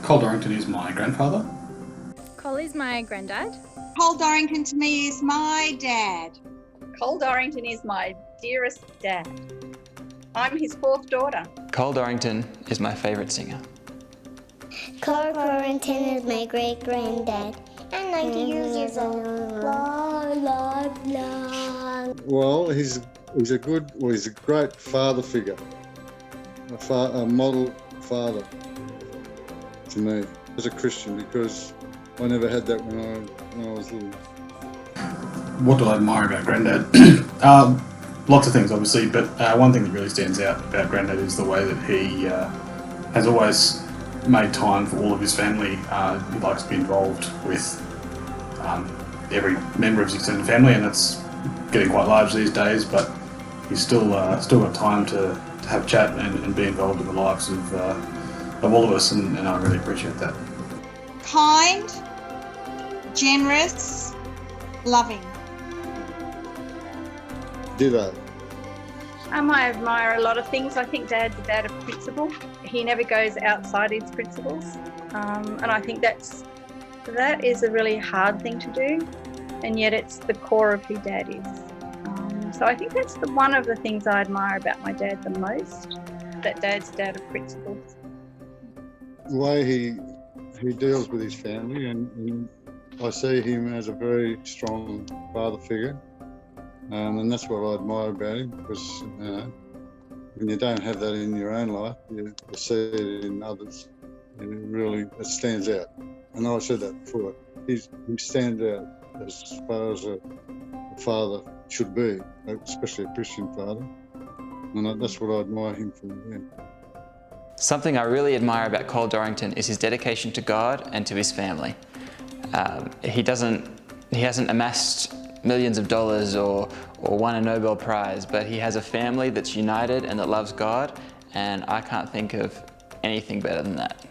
Cole Dorrington is my grandfather. Cole is my granddad. Cole Dorrington to me is my dad. Cole Dorrington is my dearest dad. I'm his fourth daughter. Cole Dorrington is my favourite singer. Cole Dorrington is my great-granddad. And 90 years old. Well, he's a great father figure, a model father to me as a Christian, because I never had that when I was little. What do I admire about Grandad? Lots of things, obviously, but one thing that really stands out about Grandad is the way that he has always made time for all of his family. He likes to be involved with every member of his extended family, and that's getting quite large these days, but he's still got time to have chat and be involved in the lives of all of us, and I really appreciate that. Kind, generous, loving. Ditto. I admire a lot of things. I think Dad's a dad of principle. He never goes outside his principles, and I think that is a really hard thing to do, and yet it's the core of who Dad is. So I think that's one of the things I admire about my dad the most, that Dad's a dad of principles. The way he deals with his family, and I see him as a very strong father figure, and that's what I admire about him, because when you don't have that in your own life, you see it in others, and it stands out. And I said that before. He stands out as far as a father should be, especially a Christian father, and that's what I admire him for. Yeah. Something I really admire about Cole Dorrington is his dedication to God and to his family. He hasn't amassed millions of dollars or won a Nobel Prize, but he has a family that's united and that loves God, and I can't think of anything better than that.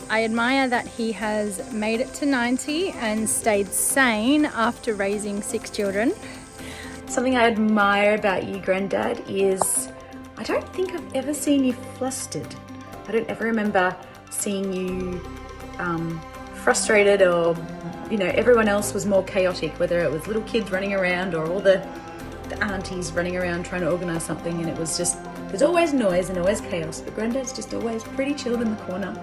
I admire that he has made it to 90 and stayed sane after raising 6 children. Something I admire about you, Grandad, is I don't think I've ever seen you flustered. I don't ever remember seeing you frustrated, or everyone else was more chaotic, whether it was little kids running around or all the aunties running around trying to organise something, and there's always noise and always chaos, but Grandad's just always pretty chilled in the corner.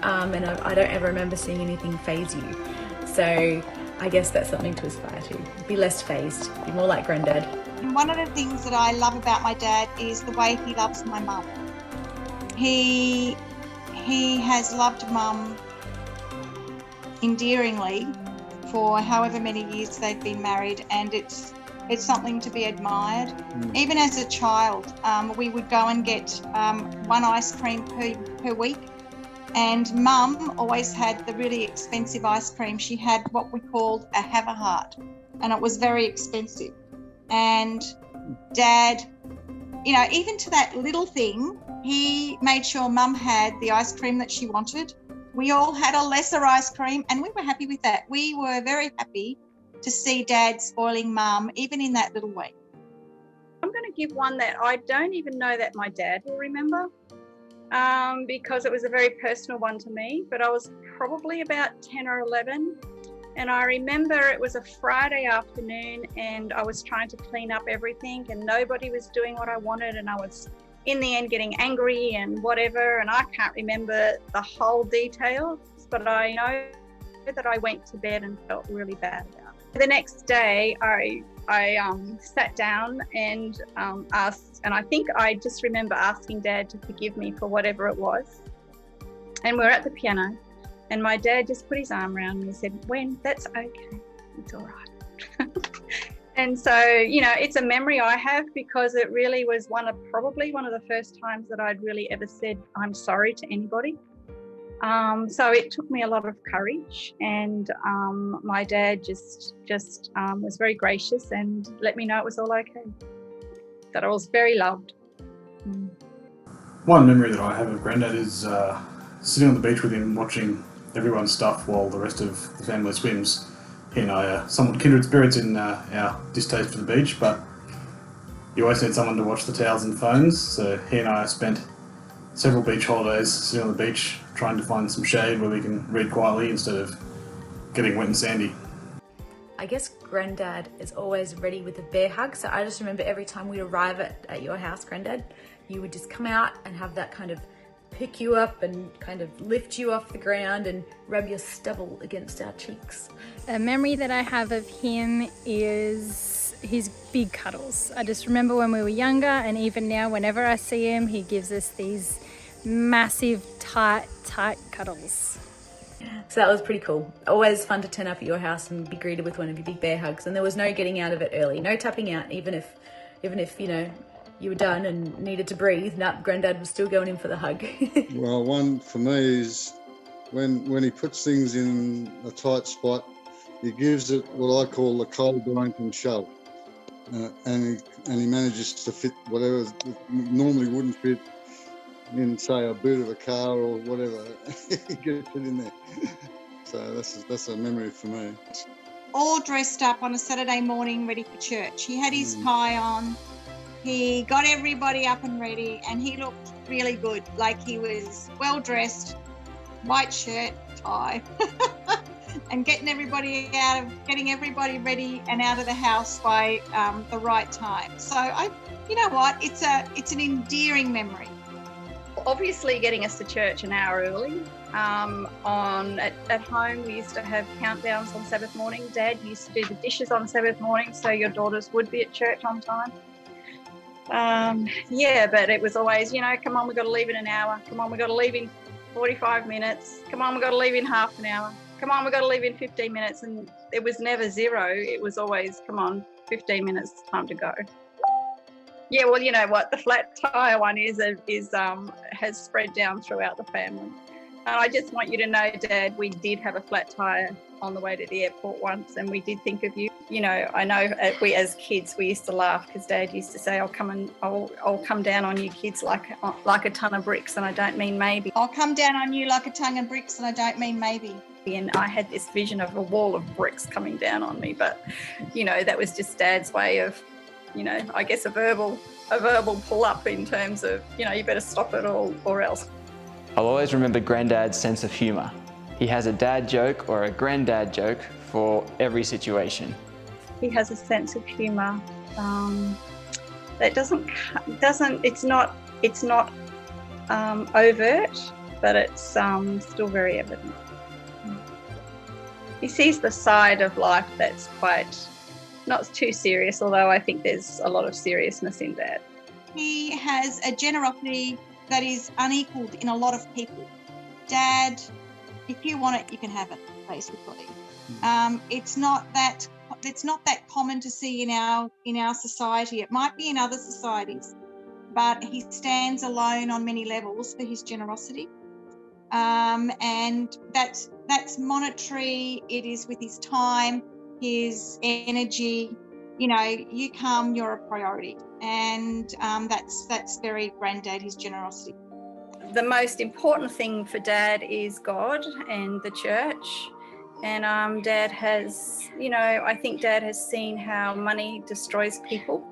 And I don't ever remember seeing anything faze you. So I guess that's something to aspire to. Be less fazed, be more like Grandad. And one of the things that I love about my dad is the way he loves my mum. He has loved Mum endearingly for however many years they've been married, and it's something to be admired. Even as a child, we would go and get one ice cream per week, and Mum always had the really expensive ice cream. She had what we called a have a heart, and it was very expensive. And Dad, even to that little thing, he made sure Mum had the ice cream that she wanted. We all had a lesser ice cream, and we were happy with that. We were very happy to see Dad spoiling Mum, even in that little way. I'm going to give one that I don't even know that my dad will remember, because it was a very personal one to me, but I was probably about 10 or 11. And I remember it was a Friday afternoon, and I was trying to clean up everything, and nobody was doing what I wanted, and I was in the end getting angry and whatever, and I can't remember the whole details, but I know that I went to bed and felt really bad about it. The next day I sat down and asked, and I think I just remember asking Dad to forgive me for whatever it was. And we were at the piano, and my dad just put his arm around me and said, "Wen, that's okay, it's all right." And so, it's a memory I have, because it really was probably one of the first times that I'd really ever said I'm sorry to anybody. So it took me a lot of courage, and my dad just was very gracious and let me know it was all okay, that I was very loved. One memory that I have of Grandad is sitting on the beach with him, watching everyone's stuff while the rest of the family swims. He and I are somewhat kindred spirits in our distaste for the beach, but you always need someone to watch the towels and phones, so he and I spent several beach holidays, sitting on the beach, trying to find some shade where we can read quietly instead of getting wet and sandy. I guess Grandad is always ready with a bear hug. So I just remember every time we'd arrive at your house, Grandad, you would just come out and have that kind of pick you up and kind of lift you off the ground and rub your stubble against our cheeks. A memory that I have of him is his big cuddles. I just remember when we were younger, and even now whenever I see him, he gives us these massive, tight cuddles. So that was pretty cool. Always fun to turn up at your house and be greeted with one of your big bear hugs. And there was no getting out of it early, no tapping out, even if you know, you were done and needed to breathe. Grandad was still going in for the hug. Well, one for me is when he puts things in a tight spot, he gives it what I call the Cole Dorrington shove, and he manages to fit whatever normally wouldn't fit in, say, a boot of a car or whatever. He gets it in there. So that's a memory for me. All dressed up on a Saturday morning, ready for church. He had his tie on. He got everybody up and ready, and he looked really good. Like he was well dressed, white shirt, tie, and getting everybody ready and out of the house by the right time. So you know what? It's an endearing memory. Obviously, getting us to church an hour early. At home, we used to have countdowns on Sabbath morning. Dad used to do the dishes on Sabbath morning, so your daughters would be at church on time. But it was always, come on, we've got to leave in an hour. Come on, we've got to leave in 45 minutes. Come on, we've got to leave in half an hour. Come on, we've got to leave in 15 minutes. And it was never zero. It was always, come on, 15 minutes, it's time to go. Yeah, well, you know what, the flat tire one has spread down throughout the family. And I just want you to know, Dad, we did have a flat tire on the way to the airport once, and we did think of you. I know we as kids we used to laugh because Dad used to say, I'll come down on you kids like a ton of bricks, and I don't mean maybe. I'll come down on you like a ton of bricks, and I don't mean maybe. And I had this vision of a wall of bricks coming down on me, but that was just Dad's way of, I guess a verbal pull up in terms of, you better stop it or else. I'll always remember Grandad's sense of humour. He has a dad joke or a granddad joke for every situation. He has a sense of humour that it's not overt, but it's still very evident. He sees the side of life that's quite not too serious, although I think there's a lot of seriousness in Dad. He has a generosity that is unequaled in a lot of people. Dad, if you want it, you can have it, basically. It's not that common to see in our society. It might be in other societies, but he stands alone on many levels for his generosity. And that's monetary. It is with his time, his energy. You come, you're a priority. And that's very Grandad, his generosity. The most important thing for Dad is God and the church. And Dad has, I think Dad has seen how money destroys people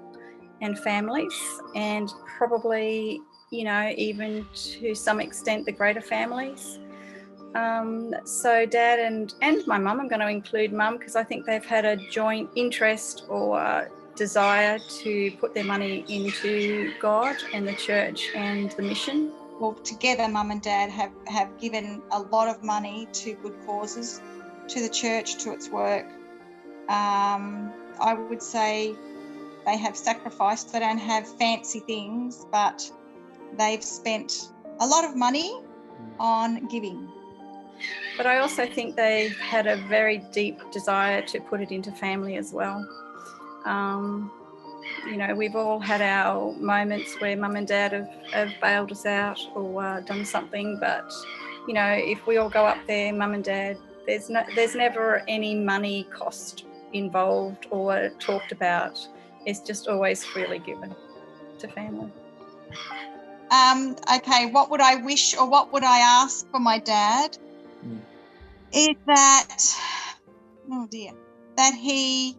and families, and probably, even to some extent the greater families. So Dad and my mum, I'm going to include Mum because I think they've had a joint interest or desire to put their money into God and the church and the mission. Well, together Mum and Dad have given a lot of money to good causes, to the church, to its work. I would say they have sacrificed. They don't have fancy things, but they've spent a lot of money on giving. But I also think they've had a very deep desire to put it into family as well. We've all had our moments where Mum and Dad have bailed us out or done something, but, if we all go up there, Mum and Dad, there's never any money cost involved or talked about. It's just always freely given to family. Okay, what would I wish or what would I ask for my dad? Is that he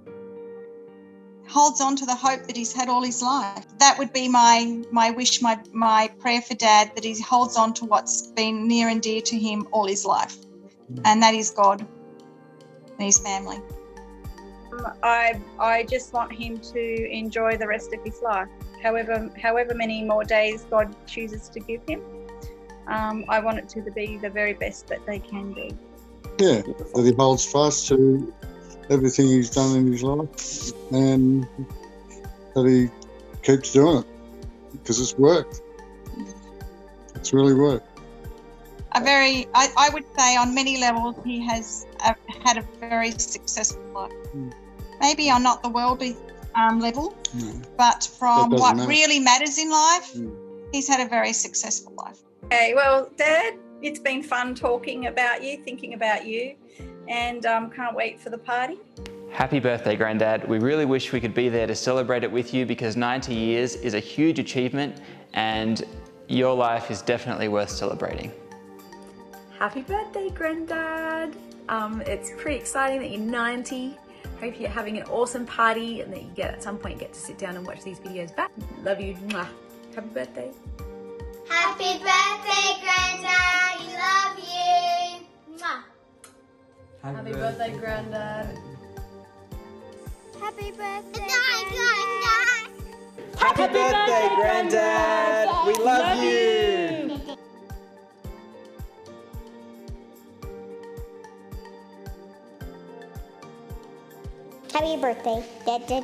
holds on to the hope that he's had all his life. That would be my wish, my prayer for Dad, that he holds on to what's been near and dear to him all his life, and that is God and his family. I just want him to enjoy the rest of his life, however many more days God chooses to give him. I want it to be the very best that they can be. Yeah, that he holds fast to everything he's done in his life, and that he keeps doing it because it's worked. It's really worked. I would say on many levels he has had a very successful life. Maybe on not the worldly level, but from what really matters in life, he's had a very successful life. Okay, well, Dad, it's been fun talking about you, thinking about you, and can't wait for the party. Happy birthday, Grandad. We really wish we could be there to celebrate it with you because 90 years is a huge achievement and your life is definitely worth celebrating. Happy birthday, Grandad. It's pretty exciting that you're 90. Hope you're having an awesome party and that you at some point get to sit down and watch these videos back. Love you. Mwah. Happy birthday. Happy birthday, Grandad. We love you. Mwah. Happy birthday, Grandad. Happy birthday, Grandad. Happy birthday, Grandad. We love you. Happy birthday. Happy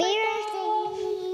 birthday.